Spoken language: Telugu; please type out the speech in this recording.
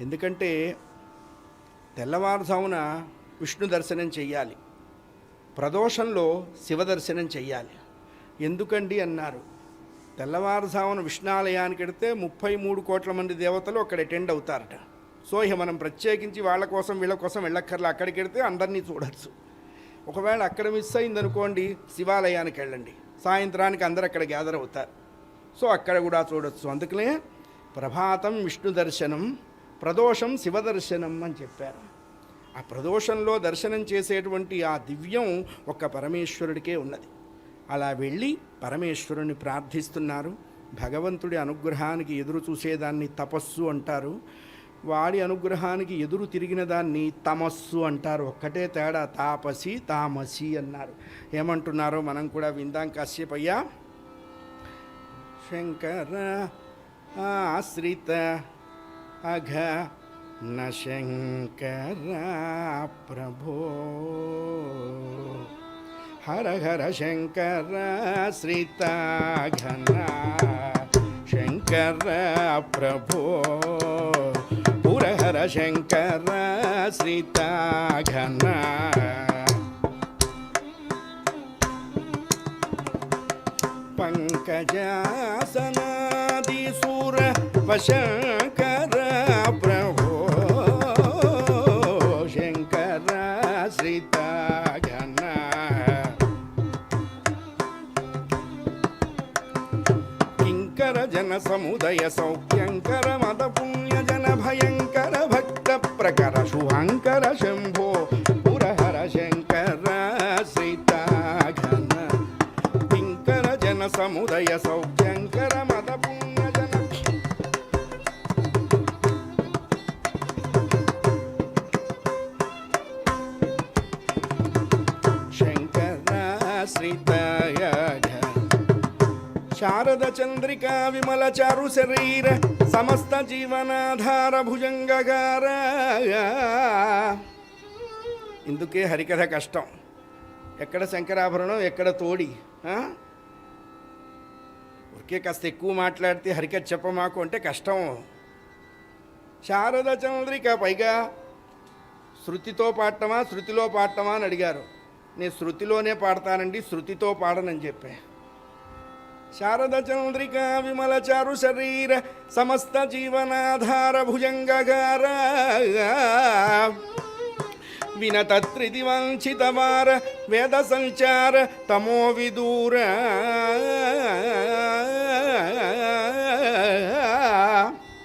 ఎందుకంటే తెల్లవారుజామున విష్ణు దర్శనం చెయ్యాలి, ప్రదోషంలో శివ దర్శనం చెయ్యాలి. ఎందుకండి అన్నారు. తెల్లవారుజామున విష్ణాలయానికి వెడితే 33 కోట్ల మంది దేవతలు అక్కడ అటెండ్ అవుతారట. సో ఇక మనం ప్రత్యేకించి వాళ్ళ కోసం వీళ్ళ కోసం వెళ్ళక్కర్లా, అక్కడికి వెడితే అందరినీ చూడవచ్చు. ఒకవేళ అక్కడ మిస్ అయిందనుకోండి, శివాలయానికి వెళ్ళండి, సాయంత్రానికి అందరు అక్కడ గ్యాదర్ అవుతారు. సో అక్కడ కూడా చూడవచ్చు. అందుకనే ప్రభాతం విష్ణు దర్శనం, ప్రదోషం శివ దర్శనం అని చెప్పారు. ఆ ప్రదోషంలో దర్శనం చేసేటువంటి ఆ దివ్యం ఒక్క పరమేశ్వరుడికే ఉన్నది. అలా వెళ్ళి పరమేశ్వరుని ప్రార్థిస్తున్నారు. భగవంతుడి అనుగ్రహానికి ఎదురు చూసేదాన్ని తపస్సు అంటారు, వాడి అనుగ్రహానికి ఎదురు తిరిగిన దాన్ని తమస్సు అంటారు. ఒక్కటే తేడా, తాపసి తామసి అన్నారు. ఏమంటున్నారో మనం కూడా విందాం కాసేపయ్యా. శంకర ఆశ్రిత అఘ న శంకర ప్రభో, హర హర శంకర శ్రీత ఘన శంకర ప్రభో, పురహర శంకర శ్రీత ఘన. పంకజాసనాది సూర వశంకర ప్రభో, శంకర శ్రీత ఘన. కింకర జన సముదయ సౌఖ్యంకర మద పుణ్య జన భయంకర భక్త ప్రకర శుభంకర శంభో, పురహర శంకర శ్రీత ఘన. కింకర జన సముదయ సౌఖ్యంకర మద పుణ్య జన శంకర శ్రీత ఘన. శారద చంద్రికా విమల చారు శరీర సమస్త జీవనాధార భుజంగగార. ఇందుకే హరికథ కష్టం. ఎక్కడ శంకరాభరణం, ఎక్కడ తోడి. ఊరికే కాస్త ఎక్కువ మాట్లాడితే హరికథ చెప్పమాకు అంటే కష్టం. శారద చంద్రిక, పైగా శృతితో పాడటమా శృతిలో పాడటమా అని అడిగారు. నేను శృతిలోనే పాడతానండి, శృతితో పాడనని చెప్పా. శారద చంద్రికా విమల చారు శరీర సమస్త జీవనాధార భుజంగగార, వినతత్రిది వంచితవార వేద సంచార తమో విదూర.